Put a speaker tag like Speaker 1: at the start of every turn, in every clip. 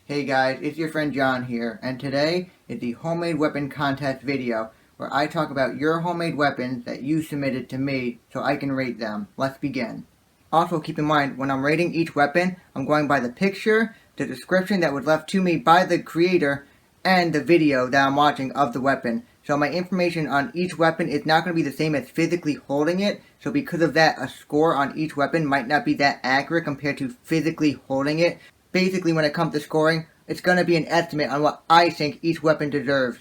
Speaker 1: Hey guys, it's your friend John here, and today is the homemade weapon contest video where I talk about your homemade weapons that you submitted to me so I can rate them. Let's begin. Also keep in mind, when I'm rating each weapon, I'm going by the picture, the description that was left to me by the creator, and the video that I'm watching of the weapon. So my information on each weapon is not going to be the same as physically holding it, so because of that, a score on each weapon might not be that accurate compared to physically holding it. Basically, when it comes to scoring, it's going to be an estimate on what I think each weapon deserves.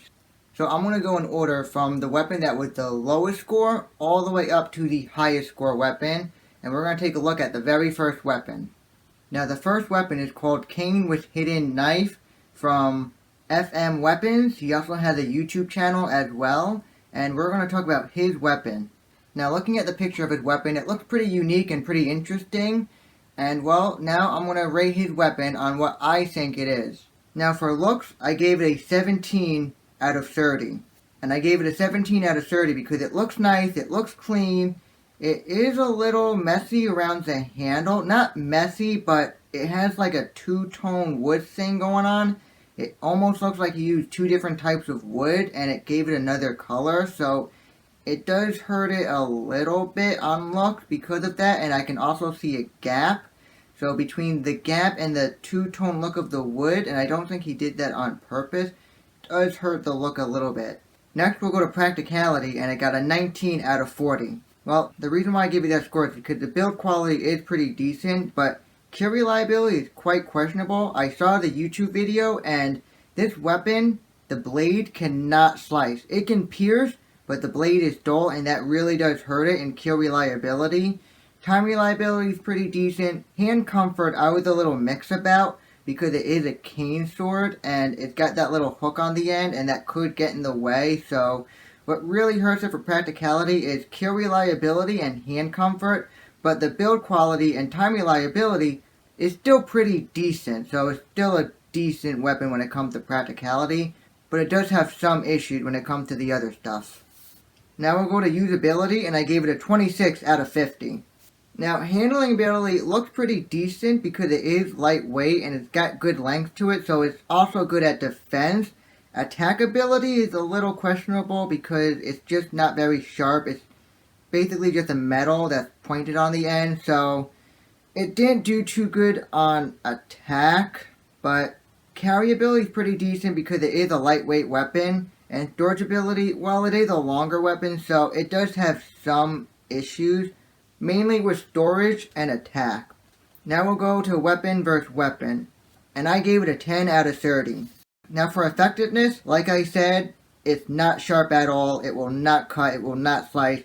Speaker 1: So I'm going to go in order from the weapon that was the lowest score all the way up to the highest score weapon, and we're going to take a look at the very first weapon. Now the first weapon is called Kane with Hidden Knife from FM Weapons. He also has a YouTube channel as well, and we're going to talk about his weapon. Now looking at the picture of his weapon, it looks pretty unique and pretty interesting. And well, now I'm going to rate his weapon on what I think it is. Now for looks, I gave it a 17 out of 30. And I gave it a 17 out of 30 because it looks nice, it looks clean. It is a little messy around the handle. Not messy, but it has like a two-tone wood thing going on. It almost looks like you used two different types of wood and it gave it another color. So it does hurt it a little bit on looks because of that, and I can also see a gap. So between the gap and the two-tone look of the wood, and I don't think he did that on purpose, does hurt the look a little bit. Next we'll go to practicality, and it got a 19 out of 40. Well, the reason why I give you that score is because the build quality is pretty decent, but kill reliability is quite questionable. I saw the YouTube video, and this weapon, the blade cannot slice. It can pierce, but the blade is dull, and that really does hurt it in kill reliability. Time reliability is pretty decent. Hand comfort, I was a little mixed about, because it is a cane sword, and it's got that little hook on the end, and that could get in the way, so what really hurts it for practicality is kill reliability and hand comfort, but the build quality and time reliability is still pretty decent, so it's still a decent weapon when it comes to practicality, but it does have some issues when it comes to the other stuff. Now we'll go to usability, and I gave it a 26 out of 50. Now, handling ability looks pretty decent because it is lightweight and it's got good length to it, so it's also good at defense. Attack ability is a little questionable because it's just not very sharp. It's basically just a metal that's pointed on the end, so it didn't do too good on attack, but carryability is pretty decent because it is a lightweight weapon. And storage ability, well, it is a longer weapon, so it does have some issues, mainly with storage and attack. Now we'll go to weapon versus weapon, and I gave it a 10 out of 30. Now for effectiveness, like I said, it's not sharp at all, it will not cut, it will not slice,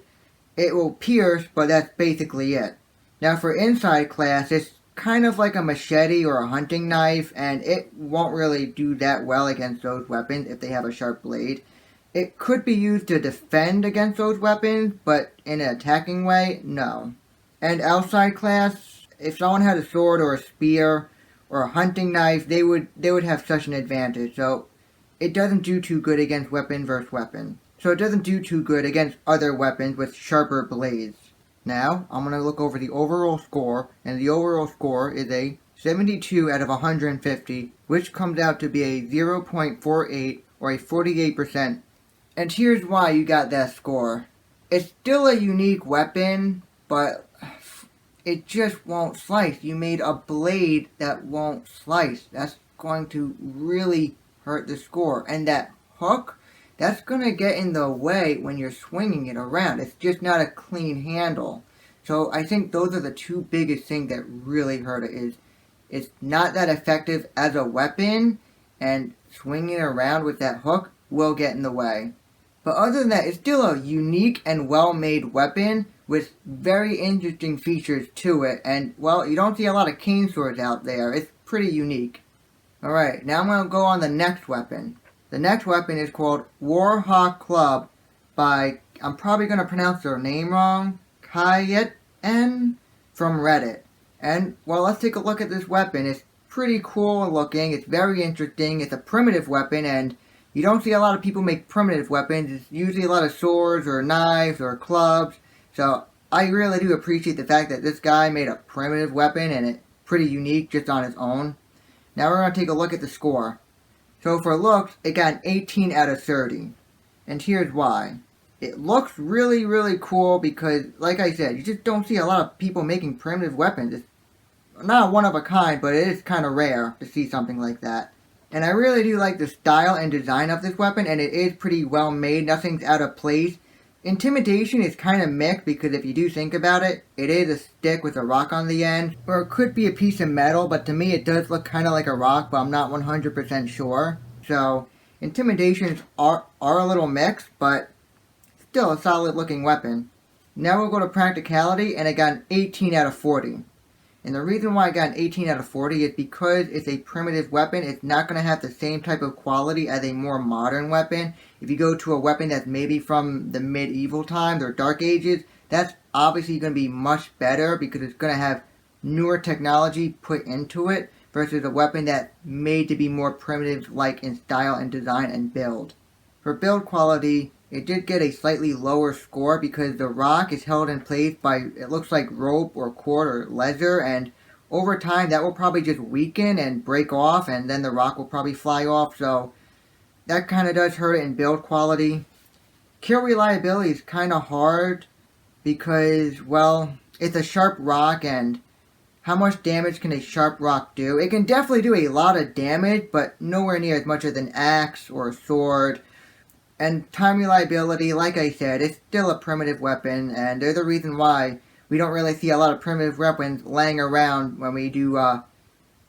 Speaker 1: it will pierce, but that's basically it. Now for inside class, it's kind of like a machete or a hunting knife, and it won't really do that well against those weapons if they have a sharp blade. It could be used to defend against those weapons, but in an attacking way, no. And outside class, if someone had a sword or a spear or a hunting knife, they would have such an advantage. So it doesn't do too good against weapon versus weapon. So it doesn't do too good against other weapons with sharper blades. Now, I'm going to look over the overall score, and the overall score is a 72 out of 150, which comes out to be a 0.48 or a 48%. And here's why you got that score. It's still a unique weapon, but it just won't slice. You made a blade that won't slice. That's going to really hurt the score. And that hook, that's going to get in the way when you're swinging it around. It's just not a clean handle. So I think those are the two biggest things that really hurt it. Is it's not that effective as a weapon, and swinging it around with that hook will get in the way. But other than that, it's still a unique and well-made weapon with very interesting features to it. And, well, you don't see a lot of cane swords out there. It's pretty unique. Alright, now I'm going to go on the next weapon. The next weapon is called Warhawk Club by, I'm probably going to pronounce their name wrong, Kayeten from Reddit. And, well, let's take a look at this weapon. It's pretty cool looking, it's very interesting, it's a primitive weapon, and you don't see a lot of people make primitive weapons. It's usually a lot of swords or knives or clubs. So I really do appreciate the fact that this guy made a primitive weapon and it's pretty unique just on its own. Now we're going to take a look at the score. So for looks, it got an 18 out of 30. And here's why. It looks really, really cool because, like I said, you just don't see a lot of people making primitive weapons. It's not one of a kind, but it is kind of rare to see something like that. And I really do like the style and design of this weapon, and it is pretty well made. Nothing's out of place. Intimidation is kind of mixed because if you do think about it, it is a stick with a rock on the end. Or it could be a piece of metal, but to me it does look kind of like a rock, but I'm not 100% sure. So, intimidations are a little mixed, but still a solid looking weapon. Now we'll go to practicality, and I got an 18 out of 40. And the reason why I got an 18 out of 40 is because it's a primitive weapon. It's not going to have the same type of quality as a more modern weapon. If you go to a weapon that's maybe from the medieval times or dark ages, that's obviously going to be much better because it's going to have newer technology put into it versus a weapon that's made to be more primitive like in style and design and build. For build quality, it did get a slightly lower score because the rock is held in place by, it looks like rope or cord or leather, and over time that will probably just weaken and break off, and then the rock will probably fly off, so that kind of does hurt it in build quality. Kill reliability is kind of hard because, well, it's a sharp rock, and how much damage can a sharp rock do? It can definitely do a lot of damage, but nowhere near as much as an axe or a sword. And time reliability, like I said, it's still a primitive weapon, and there's a reason why we don't really see a lot of primitive weapons laying around when we do, I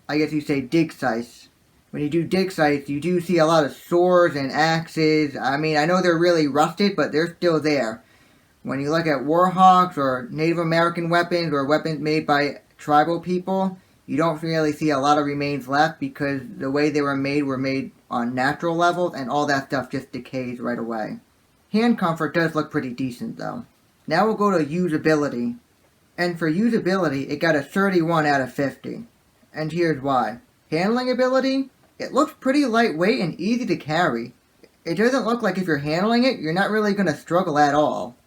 Speaker 1: guess you say dig sites. When you do dig sites, you do see a lot of swords and axes. I mean, I know they're really rusted, but they're still there. When you look at Warhawks or Native American weapons or weapons made by tribal people, you don't really see a lot of remains left because the way they were made on natural levels, and all that stuff just decays right away. Hand comfort does look pretty decent though. Now we'll go to usability. And for usability, it got a 31 out of 50. And here's why. Handling ability, it looks pretty lightweight and easy to carry. It doesn't look like if you're handling it, you're not really going to struggle at all.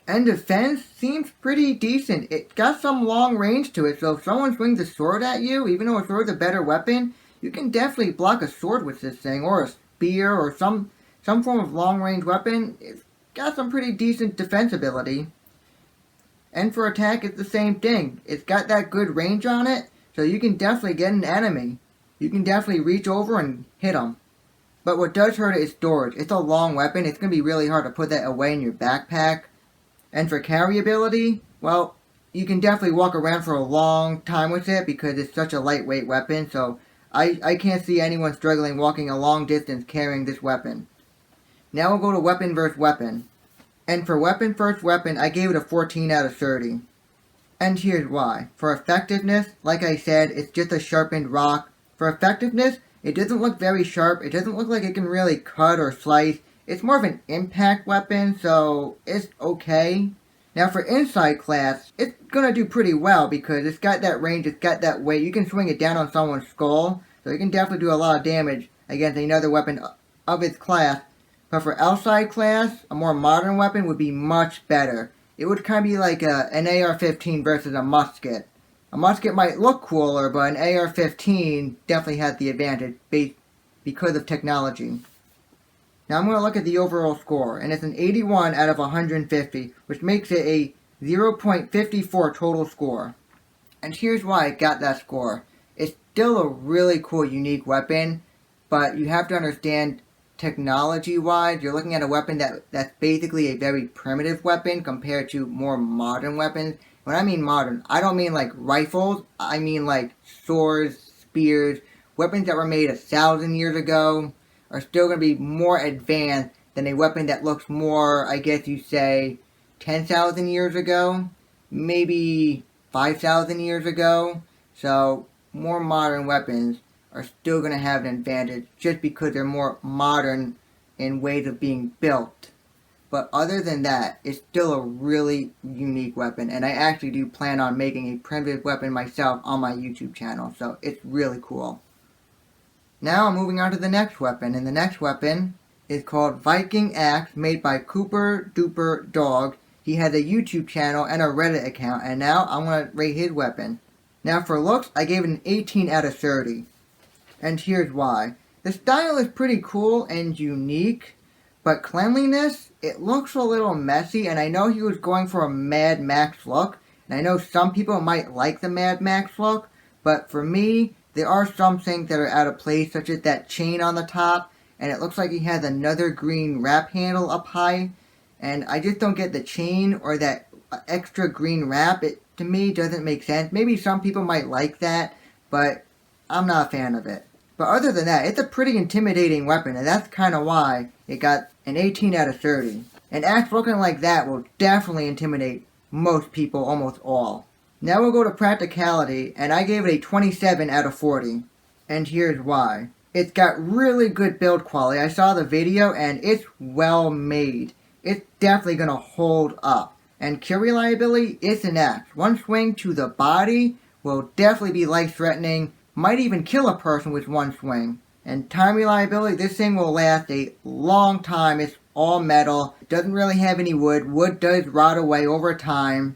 Speaker 1: And defense seems pretty decent. It's got some long range to it, so if someone swings a sword at you, even though a sword's a better weapon, you can definitely block a sword with this thing, or a spear, or some form of long-range weapon. It's got some pretty decent defense ability. And for attack, it's the same thing. It's got that good range on it, so you can definitely get an enemy. You can definitely reach over and hit them. But what does hurt it is storage. It's a long weapon. It's going to be really hard to put that away in your backpack. And for carryability, well, you can definitely walk around for a long time with it because it's such a lightweight weapon, so I can't see anyone struggling walking a long distance carrying this weapon. Now we'll go to weapon versus weapon. And for weapon versus weapon, I gave it a 14 out of 30. And here's why. For effectiveness, like I said, it's just a sharpened rock. For effectiveness, it doesn't look very sharp. It doesn't look like it can really cut or slice. It's more of an impact weapon, so it's okay. Now for inside class, it's gonna do pretty well because it's got that range, it's got that weight. You can swing it down on someone's skull, so you can definitely do a lot of damage against another weapon of its class. But for outside class, a more modern weapon would be much better. It would kind of be like an AR-15 versus a musket. A musket might look cooler, but an AR-15 definitely has the advantage because of technology. Now I'm going to look at the overall score, and it's an 81 out of 150, which makes it a 0.54 total score. And here's why I got that score. It's still a really cool, unique weapon, but you have to understand technology-wise, you're looking at a weapon that's basically a very primitive weapon compared to more modern weapons. When I mean modern, I don't mean like rifles, I mean like swords, spears, weapons that were made 1,000 years ago are still going to be more advanced than a weapon that looks more, I guess you say, 10,000 years ago, maybe 5,000 years ago. So more modern weapons are still going to have an advantage just because they're more modern in ways of being built. But other than that, it's still a really unique weapon, and I actually do plan on making a primitive weapon myself on my YouTube channel, so it's really cool. Now I'm moving on to the next weapon, and the next weapon is called Viking X, made by Cooper Duper Dog. He has a YouTube channel and a Reddit account, and now I'm going to rate his weapon. Now for looks, I gave it an 18 out of 30. And here's why. The style is pretty cool and unique, but cleanliness, it looks a little messy, and I know he was going for a Mad Max look, and I know some people might like the Mad Max look, but for me, there are some things that are out of place, such as that chain on the top, and it looks like he has another green wrap handle up high, and I just don't get the chain or that extra green wrap. It, to me, doesn't make sense. Maybe some people might like that, but I'm not a fan of it. But other than that, it's a pretty intimidating weapon, and that's kind of why it got an 18 out of 30. An axe looking like that will definitely intimidate most people, almost all. Now we'll go to practicality, and I gave it a 27 out of 40. And here's why. It's got really good build quality. I saw the video, and it's well made. It's definitely going to hold up. And kill reliability, it's an axe. One swing to the body will definitely be life-threatening. Might even kill a person with one swing. And time reliability, this thing will last a long time. It's all metal. It doesn't really have any wood. Wood does rot away over time.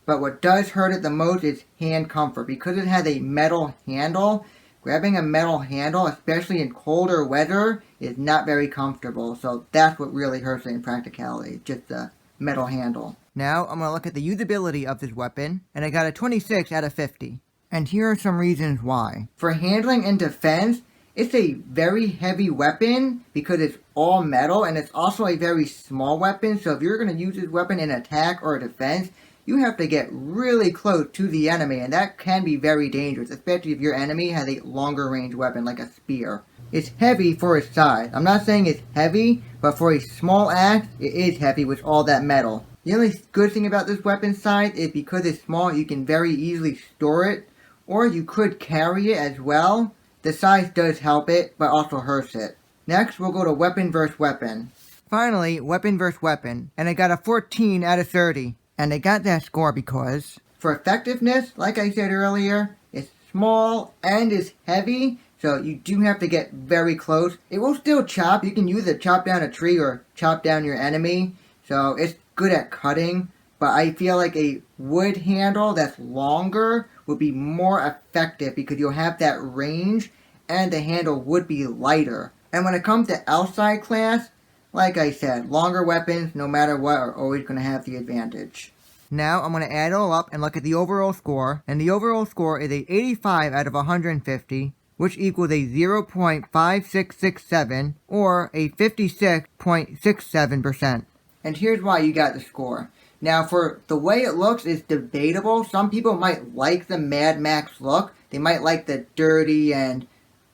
Speaker 1: But what does hurt it the most is hand comfort. Because it has a metal handle, grabbing a metal handle, especially in colder weather, is not very comfortable. So that's what really hurts it in practicality. Just the metal handle. Now I'm going to look at the usability of this weapon. And I got a 26 out of 50. And here are some reasons why. For handling and defense, it's a very heavy weapon because it's all metal, and it's also a very small weapon. So if you're going to use this weapon in attack or defense, you have to get really close to the enemy, and that can be very dangerous, especially if your enemy has a longer range weapon like a spear. It's heavy for its size. I'm not saying it's heavy, but for a small axe, it is heavy with all that metal. The only good thing about this weapon size is because it's small, you can very easily store it, or you could carry it as well. The size does help it, but also hurts it. Next, we'll go to weapon versus weapon. Finally, weapon versus weapon, and I got a 14 out of 30. And I got that score because, for effectiveness, like I said earlier, it's small and is heavy, so you do have to get very close. It will still chop. You can use it to chop down a tree or chop down your enemy, so it's good at cutting. But I feel like a wood handle that's longer would be more effective because you'll have that range and the handle would be lighter. And when it comes to outside class, like I said, longer weapons, no matter what, are always going to have the advantage. Now I'm going to add it all up and look at the overall score. And the overall score is a 85 out of 150, which equals a 0.5667 or a 56.67%. And here's why you got the score. Now, for the way it looks, it's debatable. Some people might like the Mad Max look. They might like the dirty and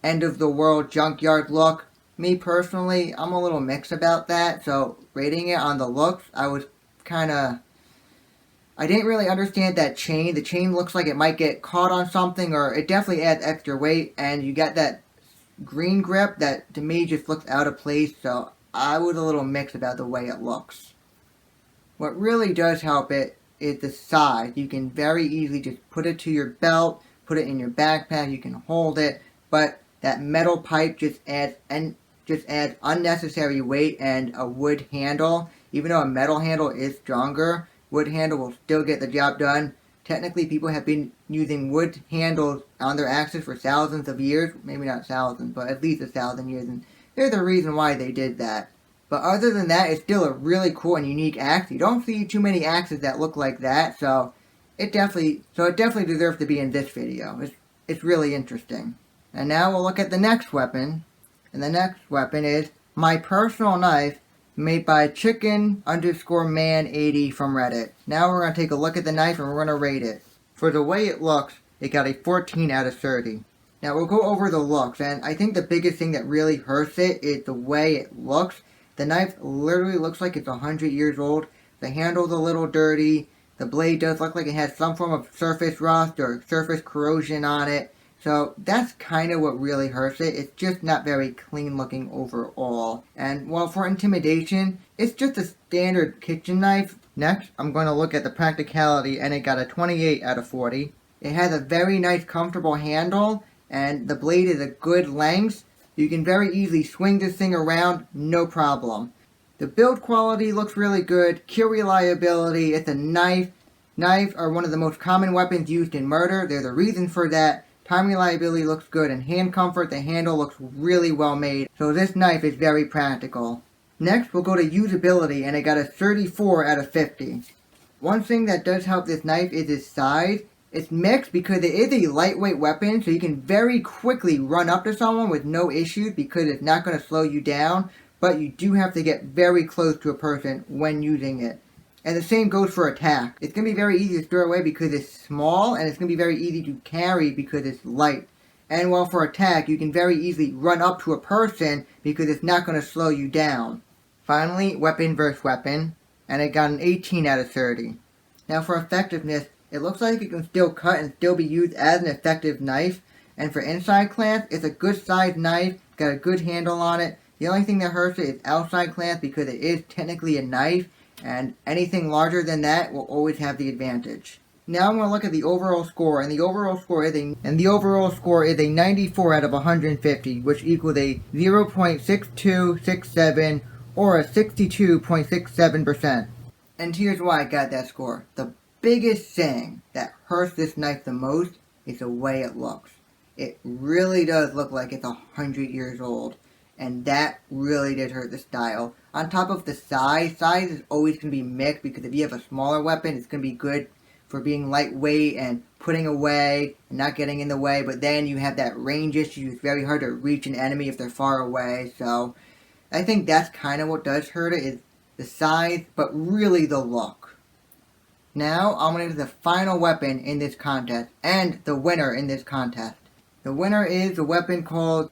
Speaker 1: end-of-the-world junkyard look. Me, personally, I'm a little mixed about that. So, rating it on the looks, I didn't really understand that chain. The chain looks like it might get caught on something, or it definitely adds extra weight. And you got that green grip that, to me, just looks out of place. So, I was a little mixed about the way it looks. What really does help it is the size. You can very easily just put it to your belt, put it in your backpack, you can hold it, but that metal pipe just adds unnecessary weight, and a wood handle, even though a metal handle is stronger, wood handle will still get the job done. Technically, people have been using wood handles on their axes for thousands of years, maybe not thousands, but at least 1,000 years, and there's a reason why they did that. But other than that, it's still a really cool and unique axe. You don't see too many axes that look like that, so it definitely deserves to be in this video. It's really interesting. And now we'll look at the next weapon. And the next weapon is my personal knife made by chicken_man80 from Reddit. Now we're going to take a look at the knife and we're going to rate it. For the way it looks, it got a 14 out of 30. Now we'll go over the looks, and I think the biggest thing that really hurts it is the way it looks. The knife literally looks like it's 100 years old. The handle's a little dirty. The blade does look like it has some form of surface rust or surface corrosion on it. So that's kind of what really hurts it. It's just not very clean looking overall. And well, for intimidation, it's just a standard kitchen knife. Next, I'm going to look at the practicality, and it got a 28 out of 40. It has a very nice comfortable handle, and the blade is a good length. You can very easily swing this thing around, no problem. The build quality looks really good. Kill reliability, it's a knife. Knives are one of the most common weapons used in murder. There's a reason for that. time reliability looks good, and hand comfort, the handle looks really well made. So this knife is very practical. Next, we'll go to usability, and I got a 34 out of 50. One thing that does help this knife is its size. It's mixed because it is a lightweight weapon, so you can very quickly run up to someone with no issues because it's not going to slow you down, but you do have to get very close to a person when using it. And the same goes for attack. It's going to be very easy to throw away because it's small, and it's going to be very easy to carry because it's light. And while for attack, you can very easily run up to a person because it's not going to slow you down. Finally, weapon versus weapon, and I got an 18 out of 30. Now for effectiveness, it looks like it can still cut and still be used as an effective knife. And for inside clasp, it's a good sized knife, got a good handle on it. The only thing that hurts it is outside clasp because it is technically a knife, and anything larger than that will always have the advantage. Now I'm going to look at the overall score, and the overall score is a 94 out of 150, which equals a 0.6267 or a 62.67%. And here's why I got that score. The biggest thing that hurts this knife the most is the way it looks. It really does look like it's 100 years old, and that really did hurt the style. On top of the size is always going to be mixed because if you have a smaller weapon, it's going to be good for being lightweight and putting away and not getting in the way, but then you have that range issue. It's very hard to reach an enemy if they're far away, so I think that's kind of what does hurt it, is the size, but really the look. Now, I'm going to do the final weapon in this contest, and the winner in this contest. The winner is the weapon called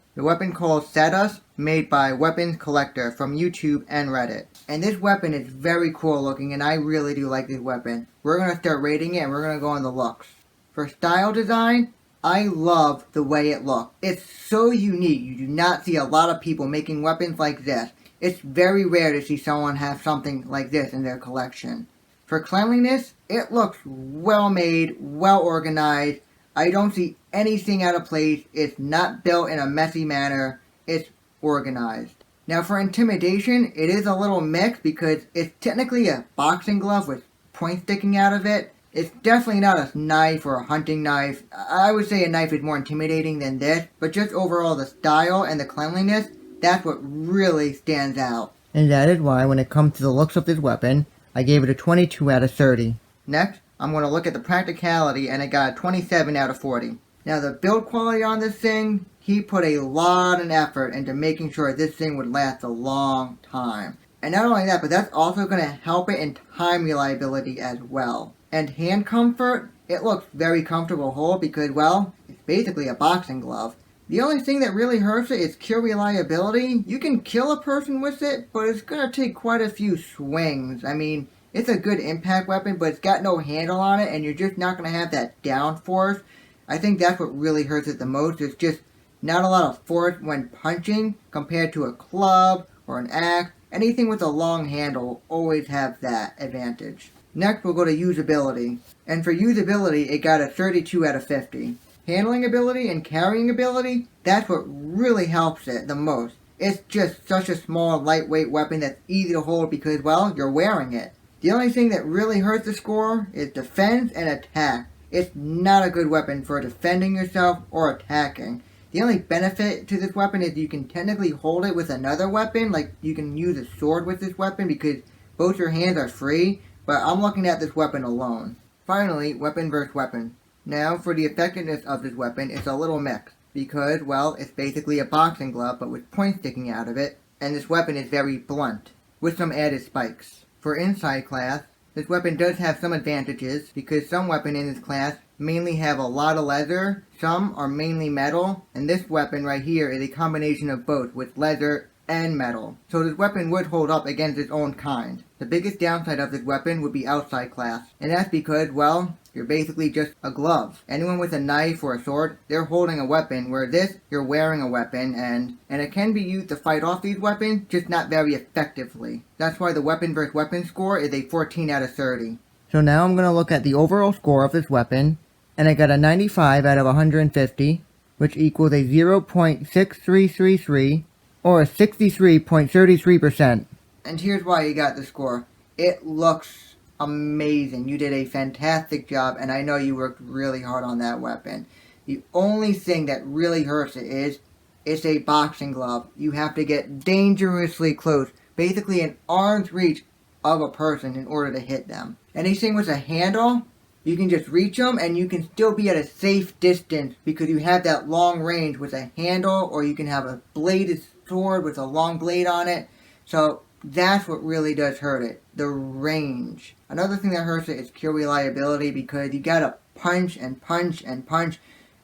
Speaker 1: Satus, made by Weapons Collector from YouTube and Reddit. And this weapon is very cool looking, and I really do like this weapon. We're going to start rating it, and we're going to go on the looks. For style design, I love the way it looks. It's so unique. You do not see a lot of people making weapons like this. It's very rare to see someone have something like this in their collection. For cleanliness, it looks well made, well organized. I don't see anything out of place. It's not built in a messy manner. It's organized. Now for intimidation, it is a little mixed because it's technically a boxing glove with points sticking out of it. It's definitely not a knife or a hunting knife. I would say a knife is more intimidating than this, but just overall the style and the cleanliness, that's what really stands out. And that is why when it comes to the looks of this weapon, I gave it a 22 out of 30. Next, I'm going to look at the practicality, and I got a 27 out of 40. Now the build quality on this thing, he put a lot of effort into making sure this thing would last a long time. And not only that, but that's also going to help it in time reliability as well. And hand comfort, it looks very comfortable to hold because, well, it's basically a boxing glove. The only thing that really hurts it is kill reliability. You can kill a person with it, but it's going to take quite a few swings. I mean, it's a good impact weapon, but it's got no handle on it, and you're just not going to have that downforce. I think that's what really hurts it the most. There's just not a lot of force when punching compared to a club or an axe. Anything with a long handle will always have that advantage. Next, we'll go to usability. And for usability, it got a 32 out of 50. Handling ability and carrying ability, that's what really helps it the most. It's just such a small, lightweight weapon that's easy to hold because, well, you're wearing it. The only thing that really hurts the score is defense and attack. It's not a good weapon for defending yourself or attacking. The only benefit to this weapon is you can technically hold it with another weapon, like you can use a sword with this weapon because both your hands are free, but I'm looking at this weapon alone. Finally, weapon versus weapon. Now, for the effectiveness of this weapon, it's a little mixed because, well, it's basically a boxing glove but with points sticking out of it, and this weapon is very blunt, with some added spikes. For inside class, this weapon does have some advantages because some weapons in this class mainly have a lot of leather, some are mainly metal, and this weapon right here is a combination of both with leather and metal. So this weapon would hold up against its own kind. The biggest downside of this weapon would be outside class, and that's because, well, you're basically just a glove. Anyone with a knife or a sword, they're holding a weapon, where this, you're wearing a weapon, and it can be used to fight off these weapons, just not very effectively. That's why the weapon versus weapon score is a 14 out of 30. So now I'm going to look at the overall score of this weapon, and I got a 95 out of 150, which equals a 0.6333, or a 63.33%. And here's why you got the score. It looks amazing. You did a fantastic job, and I know you worked really hard on that weapon. The only thing that really hurts it is it's a boxing glove. You have to get dangerously close, basically an arm's reach of a person in order to hit them. Anything with a handle, you can just reach them and you can still be at a safe distance because you have that long range with a handle, or you can have a bladed sword with a long blade on it. So that's what really does hurt it, the range. Another thing that hurts it is pure reliability because you gotta punch and punch and punch.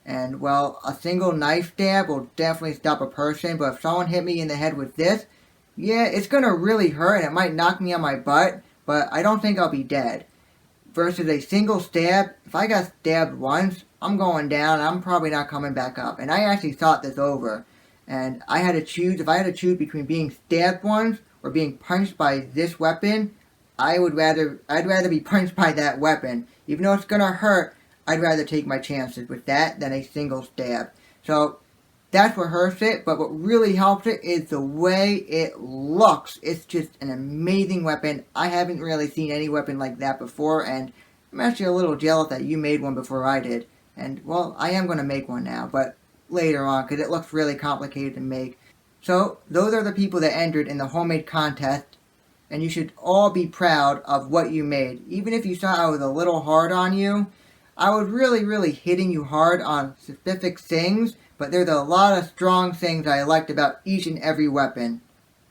Speaker 1: And well, a single knife stab will definitely stop a person, but if someone hit me in the head with this, yeah, it's gonna really hurt and it might knock me on my butt, but I don't think I'll be dead. Versus a single stab, if I got stabbed once, I'm going down, I'm probably not coming back up. And I actually thought this over. And I had to choose, if I had to choose between being stabbed once or being punched by this weapon, I'd rather be punched by that weapon. Even though it's gonna hurt, I'd rather take my chances with that than a single stab. So that's what hurts it, but what really helps it is the way it looks. It's just an amazing weapon. I haven't really seen any weapon like that before, and I'm actually a little jealous that you made one before I did. And, well, I am going to make one now, but later on, because it looks really complicated to make. So, those are the people that entered in the homemade contest, and you should all be proud of what you made. Even if you thought I was a little hard on you, I was really hitting you hard on specific things, but there's a lot of strong things I liked about each and every weapon.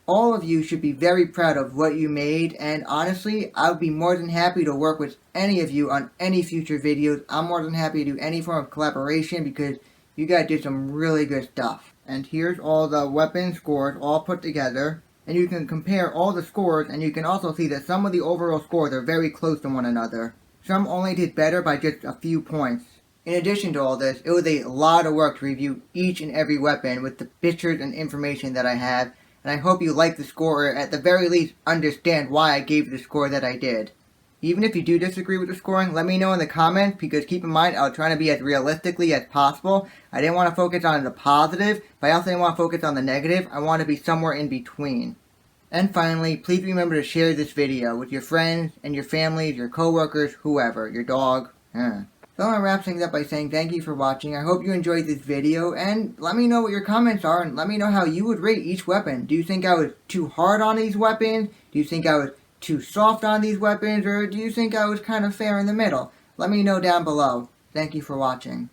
Speaker 1: All of you should be very proud of what you made, and honestly, I would be more than happy to work with any of you on any future videos. I'm more than happy to do any form of collaboration because you guys did some really good stuff. And here's all the weapon scores all put together, and you can compare all the scores, and you can also see that some of the overall scores are very close to one another. Some only did better by just a few points. In addition to all this, it was a lot of work to review each and every weapon with the pictures and information that I have, and I hope you like the score, or at the very least understand why I gave the score that I did. Even if you do disagree with the scoring, let me know in the comments, because keep in mind, I was trying to be as realistically as possible. I didn't want to focus on the positive, but I also didn't want to focus on the negative. I want to be somewhere in between. And finally, please remember to share this video with your friends and your families, your coworkers, whoever, your dog. So I'm going to wrap things up by saying thank you for watching. I hope you enjoyed this video, and let me know what your comments are, and let me know how you would rate each weapon. Do you think I was too hard on these weapons? Do you think I was too soft on these weapons? Or do you think I was kind of fair in the middle? Let me know down below. Thank you for watching.